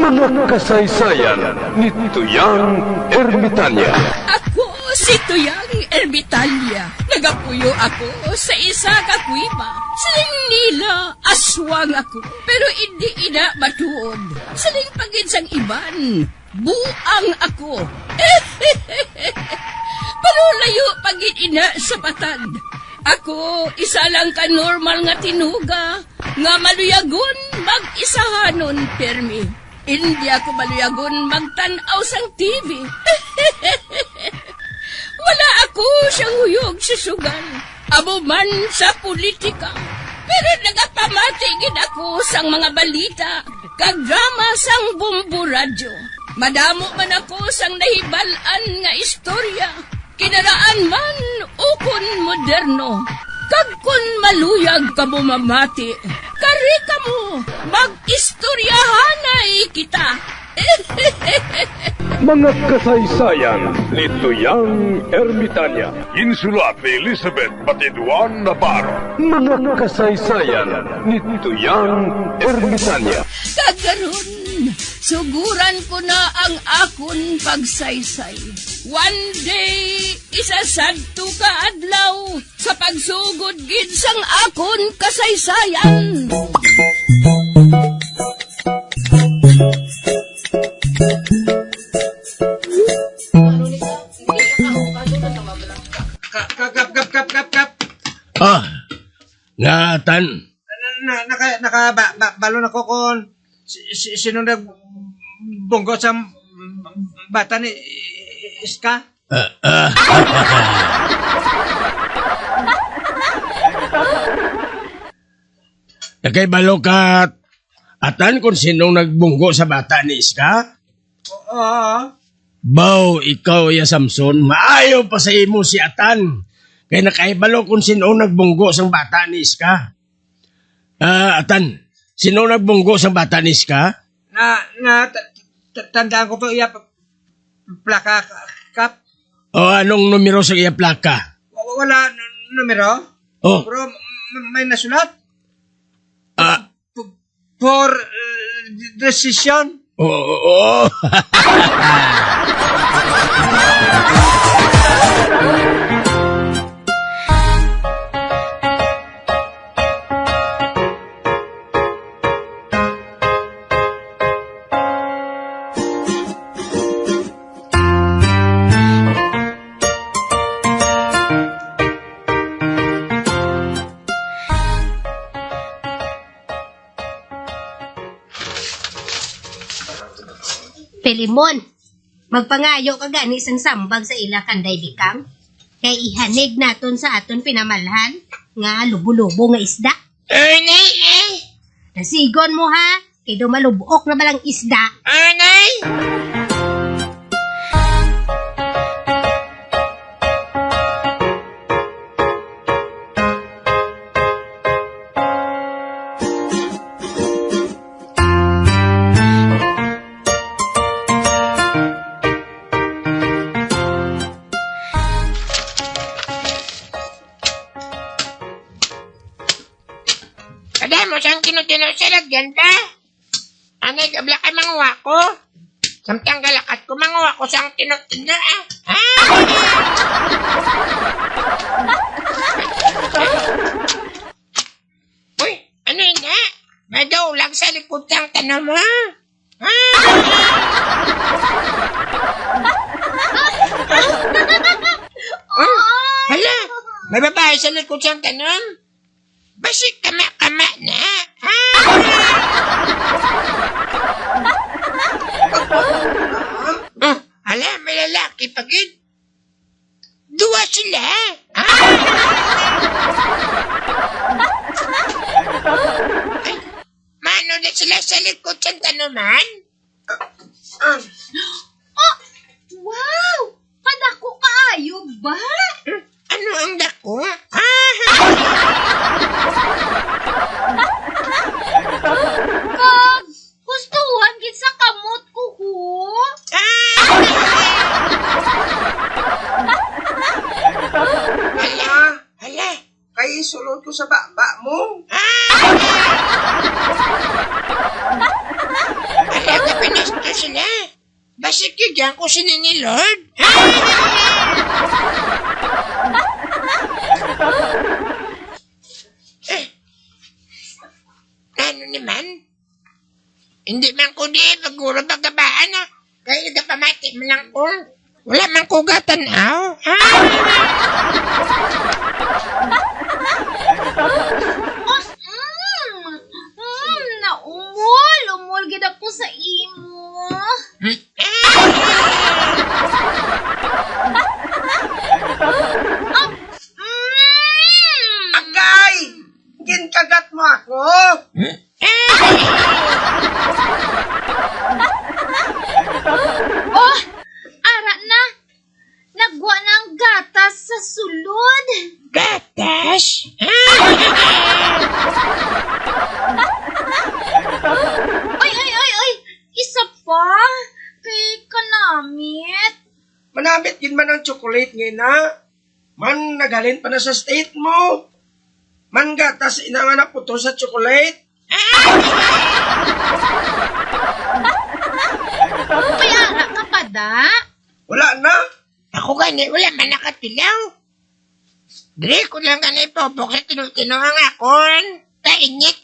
Mga kasaysayan ni Tuyang Ermitanya. Ako si Tuyang Ermitanya. Nagapuyo ako sa isa ka kuiba. Siling nila, aswang ako. Pero hindi ina matuod. Siling paginsang iban, buang ako. Pero layo pagin ina sa patad. Ako, isa lang ka normal nga tinuga, nga maluyagon mag-isahanon, permi. Hindi ako maluyagon magtanaw sang TV. Wala ako siyang huyog sa sugal, abo man sa politika. Pero nagapamatigid ako sang mga balita, kag drama sang bumbu radyo. Madamo man ako sang nahibalan nga istorya, kinaraan man ukon moderno. Kag kun maluyag ka mo mamati, kari ka mo, mag-istoryahanay kita. Mga kasaysayan ni Tuyang Ermitanya. Insulat ni Elizabeth Batiduan Navarro. Mga kasaysayan ni Tuyang Ermitanya. Kagaron, suguran ko na ang akon pagsaysay. One day, isasadto ka adlaw sa pagsugod gid sang akon kasaysayan. Kap. Ngatan. Balon ako kung sino nagbunggo sa bata ni Iska? Nakay balo ka atan kung sinong nagbunggo sa bata ni Iska? Oo. Baw, ikaw ya Samson, maayo pa sa imo si Atan. Kaya nakaibalo kung sino nagbunggo sang bata ni Iska. Atan, sino nagbunggo sang bata ni Iska? Tandaan ko to iya plaka kap. O anong numero sa iya plaka? Wala numero. Oh. Pero may nasulat. Ah. For decision. Oo. Pelimon, magpangayo ka gani sang sambag sa ila kanday bikang. Kay ihanig naton sa aton pinamalhan nga lubo-lubo nga isda. Nay, Nasigon mo ha, kay dumalubok na balang isda. Nay. Kada mo siyang tinutino sa lagyan ta. Anay kabla kay manguha ko. Samtang galakat ko manguha ko siyang tinutino Uy, ano yun ha? May daulag sa likod ng tanong mo. Hala, may babae sa likod siyang tanong. Basik kama-kama na. Hala, may lalaki pagid. Dua sila. Ay, mano na sila sa likod ng tanuman? Oh, wow! Padako kaayo ba? Ano ang dako? Kag, gustuhan gid sa kamot ko ho. Hala, kay sulod ko sa baba mo. Hala ka pa na Pasikigyan ko si ni Lord. Ano naman? Hindi man ko di paguro pagkabaan na. Kaya nagpamati man lang ko. Wala man ko gatanaw. Umol gid ako sa imo. Agay! Ginkagat mo ako! Oh, ara na. Nagwa ng gatas sa sulod. Gatas? Ay, isa pa. Kay kanamit. Manamit gin man ang chocolate ngayon na. Man nagalin pa na sa state mo. Man gatas inangan na puto sa chocolate. May ara ka pa da? Wala na. Ako gani, wala man nakatilaw. Dre ko lang gani po, bakit tinutino ang akon? Kainit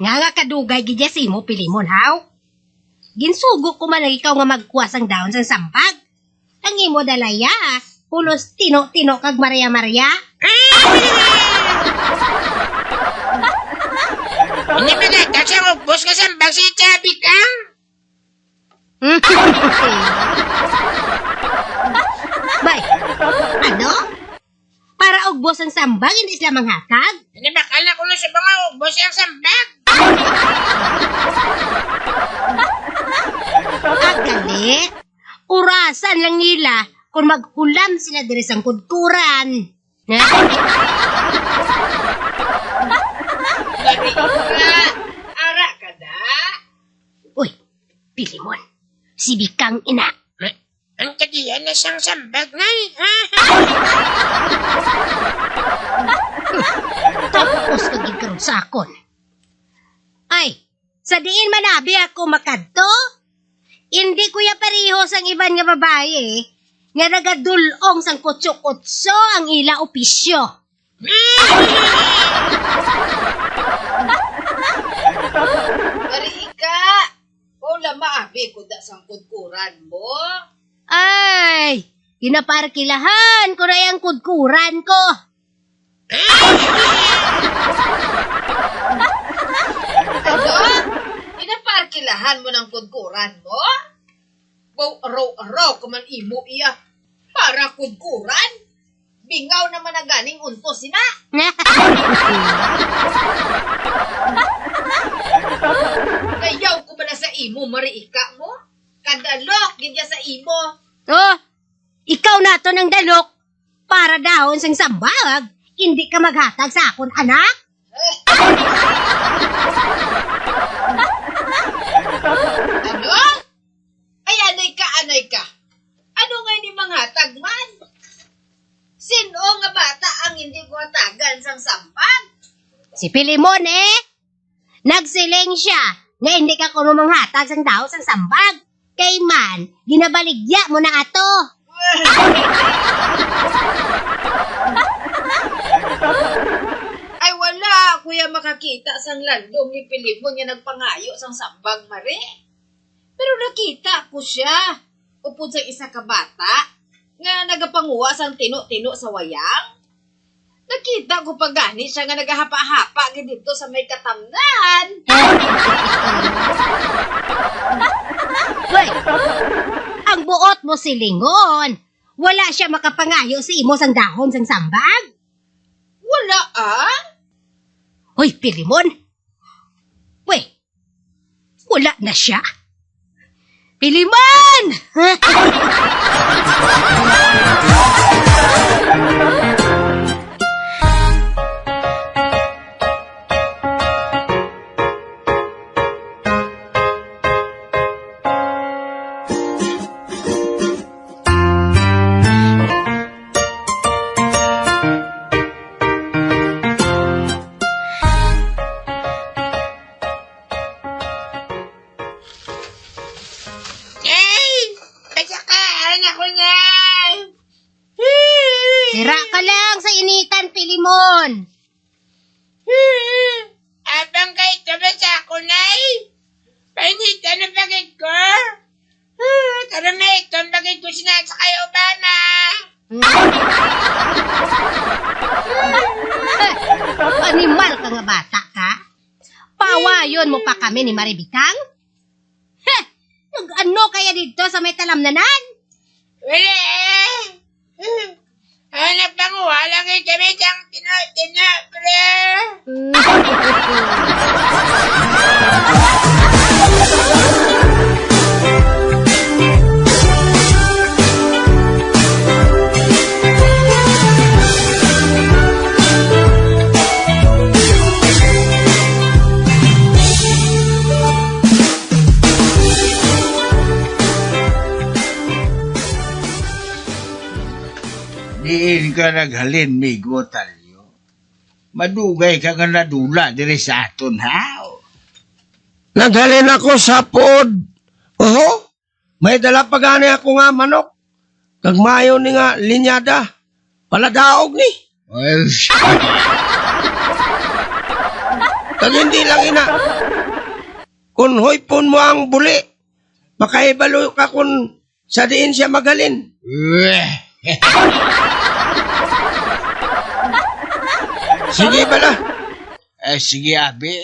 Nga kadugay gidya si mo pilimon haw. Ginsugok ko man ang ikaw nga magkuwas ang daon sa sampag. Ang imo dalaya, pulos tino-tino kag Maria-Maria. Hindi mo na, siyang ubos ka sa bag si Chabi ka. Bay, ano? Para ugbos ang sambag, hindi sila manghatag? Hindi ba kala ko na sa mga ubos yung sambag? Gali, urasan lang nila kung maghulam sila diri sa kudkuran. Ara ka da? Uy, Pilimon, si Bikang ina. Ang kadiyan na siyang sambag na Tapos kagigkaroon sa akon. Ay, sa diin manabi ako makadto? Hindi kuya parehos ang iban nga babae nga nagadulong sang kutso-kutso ang ila opisyo. Marika, wala maabi ko da sang kudkuran mo. Ay, ginaparkilahan ko na yung kudkuran ko. Ano? Inaparkilahan mo ng kudkuran mo? Araw-araw ka man imo iya. Para kudkuran? Bingaw naman ang ganing unto sina. Kayaw ko ba na sa imo, Marika mo? Kadalok, gidya sa imo. Oh, ikaw na to ng dalok para dahon sang sambag. Hindi ka maghatag sa akon, anak. Ano? Ay, anay ka. Ano nga ni manghatag man? Sino nga bata ang hindi ko hatagan sang sampag? Si Pilimon nagsiling siya nga hindi ka kuno manghatag sang daw sang sambag. Kay man, ginabaligya mo na ato. Ay wala, kuya makakita sang landong ni Pilimon nga nagpangayo sang sambag mare. Pero nakita ko siya. Upod sa isa ka bata nga nagapanguwa sang tino-tino sa wayang. Nakita ko pa gani siya nga nagahapa-hapa dito sa may katamnan. Hoy, ang buot mo silingon. Wala siya makapangayo sa imo sang dahon sang sambag. Wala Hoy, Pilimon. Weh, wala na siya. Pilimon! Abang kay tabi sa ako, Nay. Painita na bagay ko. Karamay ito ang bagay ko sinasakay Obama. Animal ka nga bata ka? Pawayon mo pa kami ni Maribitang? Heh! Nag-ano kaya dito sa may talamnanan? Wala Hanap lang walang kami siyang pre. Diin ka naghalin, migo talyo. Madugay ka nga nadula diri sa aton, ha? Naghalin ako sa pod. Oho, may dala pa gani ako nga manok. Kag mayo ni nga linyada. Paladaog ni. Well, Kag hindi lang ina. Kung hoypon mo ang buli, makaibalo ka kung sa diin siya magalin. Sige bala. sige, abi.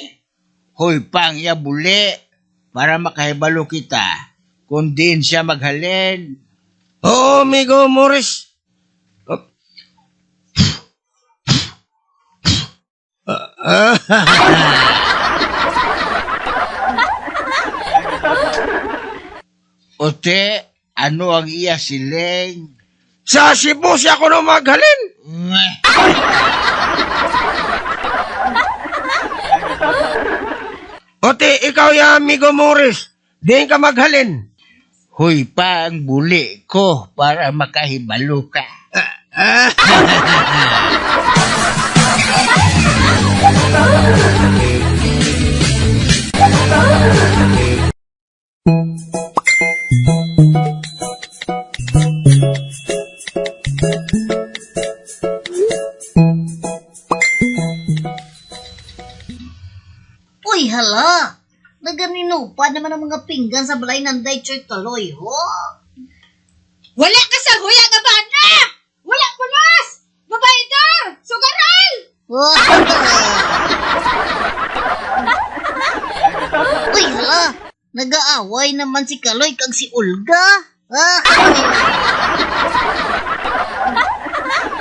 Hoy, pang ya buli. Para makahibalo kita. Kung diin siya maghalin. Oo, amigo Morris. Ote, ano ang iya siling? Sa Cebu siya ko na maghalin. Ote, ikaw ya amigo Morris. Diin ka maghalin. Hoy, pang buli ko para makahibalo ka. Uy, hala! Naganinupad naman ang mga pinggan sa balay ng Daychoy Kaloy, ho? Wala ka sa huya nga bana! Wala punas! Babaydar! Sugaral! Uy, hala! Nag-aaway naman si Kaloy kag si Olga.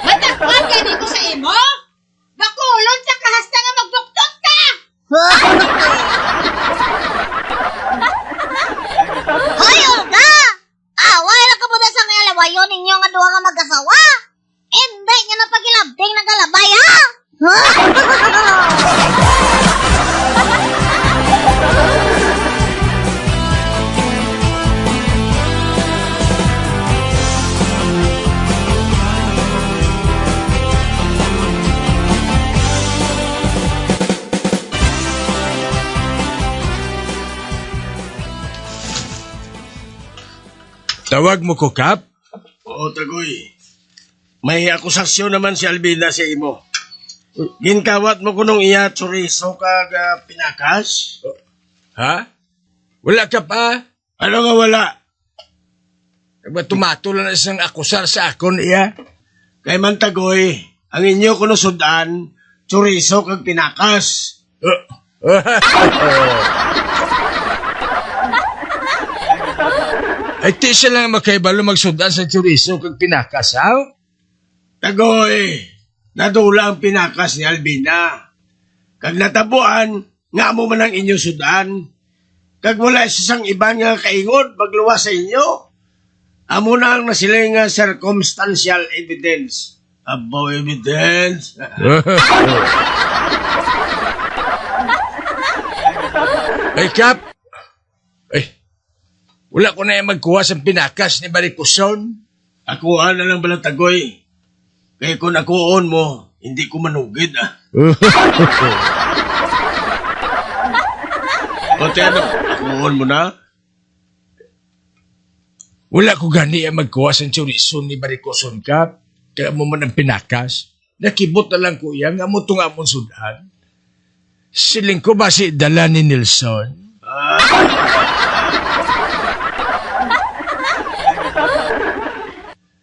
Matakpan ka dito sa imo? Bakulon sa kahasta nga magduktok ka! Hoy, Olga! Away na ka muna sa ngalawayon ninyo nga duha nga mag-asawa. Hindi nga na pagilabding nagalabay, ha? Tawag mo ko, Kap? Oo, Tagoy. May akusasyon naman si Albina sa imo. Ginkawat mo kunong iya chorizo kag pinakas? Ha? Wala ka pa? Ano nga wala? Ba tumato lang na isang akusar sa akon iya? Kay man Tagoy, ang inyo kuno sudan, chorizo kag pinakas. Ay, ti siya lang makaibalo magsudan sa chorizo kag pinakas, ha? Tagoy, nadula ang pinakas ni Albina. Kag natabuan, nga mo man ang inyo sudan. Kag wala isang iban nga kaingod magluwas sa inyo. Amo na ang nasiling nga circumstantial evidence. Abo evidence. Ay, Kap! Ay, wala ko na yung magkuha sa pinakas ni Barikuson. Akuha na lang balang Tagoy. Kaya kung akuon mo, hindi ko manugid O ano, akuon mo na? Wala ko gani ang magkuha sa chorizo ni Barikuson, Kap. Kaya mo man ang pinakas. Nakibot na lang ko yan, nga mo itong amon sudan. Siling ko ba si dala ni Nelson?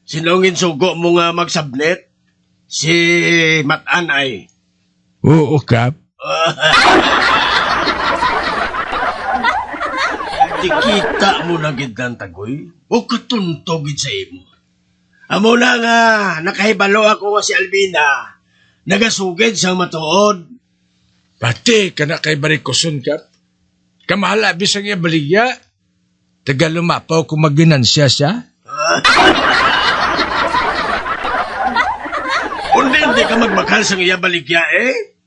Sinongin sugo mo nga magsabnet? Si Matan ay. Oo, Kap. Tikita mo na gid ng tagoy. O katuntogid sa imo. Amo na nga, nakahibalo ako nga si Albina. Nagasugid sa matuod. Pati ka na kay Barikoson, Kap. Kamala, bisang iya baligya. Taga lumapaw kung maginansya siya. Hindi ka magmakal sa iya baligya eh.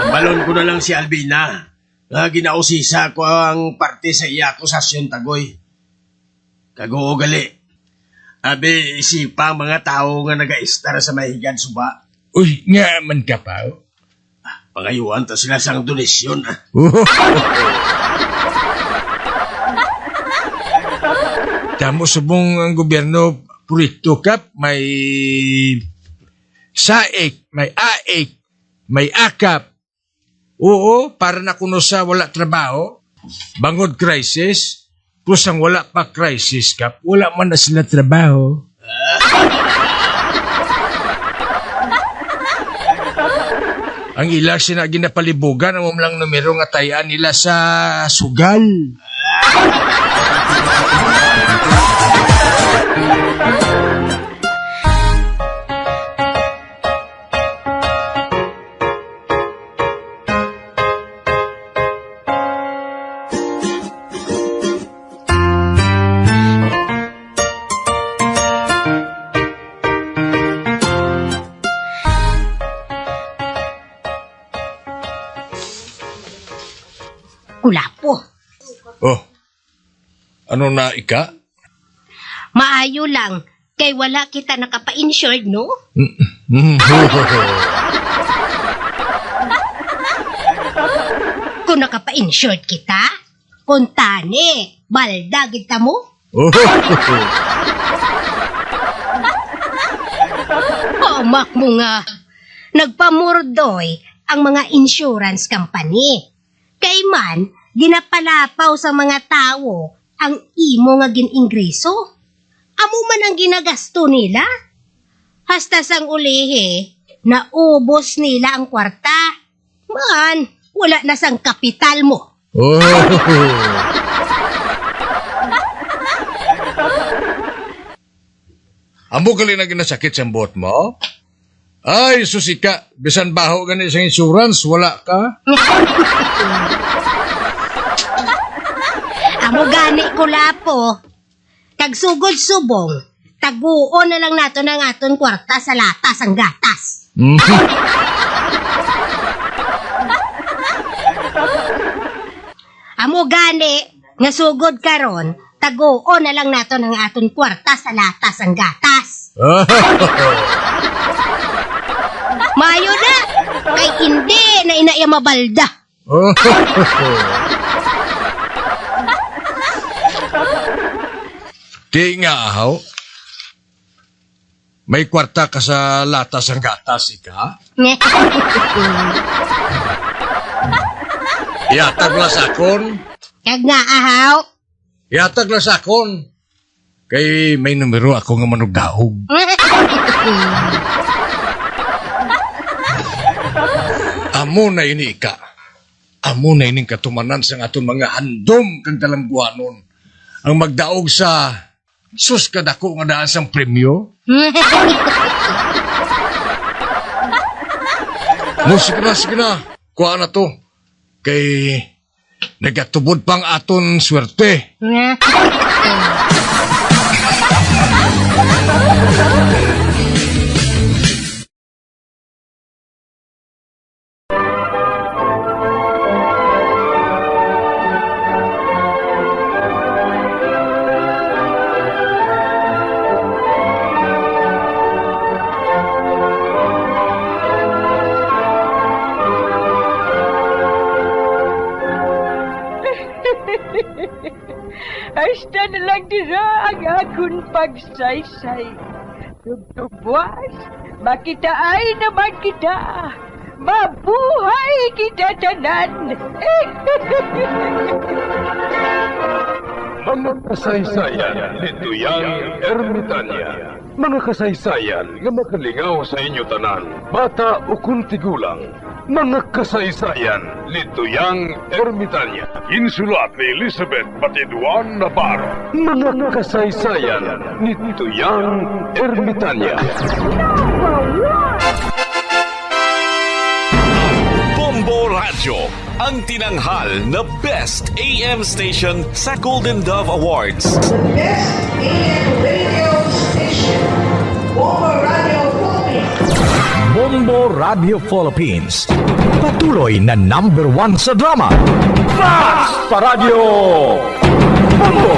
Balon ko na lang si Albina. Ginausisa ko ang parte sa iya akusasyon tagoy. Kago gali. Abi isipa ang mga tao nga nag-aistar sa mahigan suba. Uy, nga man ka pa. Pangayuan ta sila sang donasyon. Tamo subong ang gobyerno purito, Kap. May saik, may aik, may akap. Oo, para na kuno sa wala trabaho, bangod crisis, plus ang wala pa crisis, Kap, wala man na sila trabaho. Ang ilang sina ginapalibugan ang umlang numero nga tayaan nila sa sugal. Kulapo. Oh, ano na ika? Maayo lang, kay wala kita nakapa-insured, no? Kung nakapa-insured kita, kuntane, balda kita mo? Hamak mo nga, nagpamurdoy ang mga insurance company. Kay man, ginapalapaw sa mga tao ang imo nga gin-ingreso. Amo man ang ginagasto nila. Hasta sang ulihe, naubos nila ang kwarta. Man, wala na sang kapital mo. Amo gali na ginasakit sa buot mo? Ay, susika, bisan baho gani sa insurance, wala ka? Amo gani ko lapo. Tagsugod subong, taguon na lang nato ng aton kwarta sa latas ang gatas. Amo gani, nga sugod karon, taguon na lang nato ng aton kwarta sa latas ang gatas. Mayo na, kay hindi na inaya mabalda. Di nga ahaw. May kwarta ka sa latas ang gatas, ika? Iatag la sakon. Kag nga ahaw. Iatag la sakon. Kay may numero ako nga manugdaog. Amo na ini ika. Amo na ining katumanan sa aton mga handom kang talangguanon. Ang magdaog sa sus kadako nga daan sang premyo. Sige na. Kuha na to. Kay nagatubod pang aton swerte. Hasta na lang dira ang akong pagsaysay. Tugtugwas, makitaay naman kita. Mabuhay kita tanan. Mga kasaysayan ni Tuyang Ermitanya. Mga kasaysayan nga makalingaw sa inyo tanan, bata o kuntigulang. Mga kasaysayan ni Tuyang Ermitanya. Insulat ni Elizabeth Batiduan Navarro. Mga kasaysayan ni Tuyang Ermitanya. Bombo Radio, ang tinanghal na Best AM Station sa Golden Dove Awards. Best AM radio station, Bombo Radio Philippines. Bombo Radio Philippines. Patuloy na #1 sa drama. Fast pa Radio! Bombo!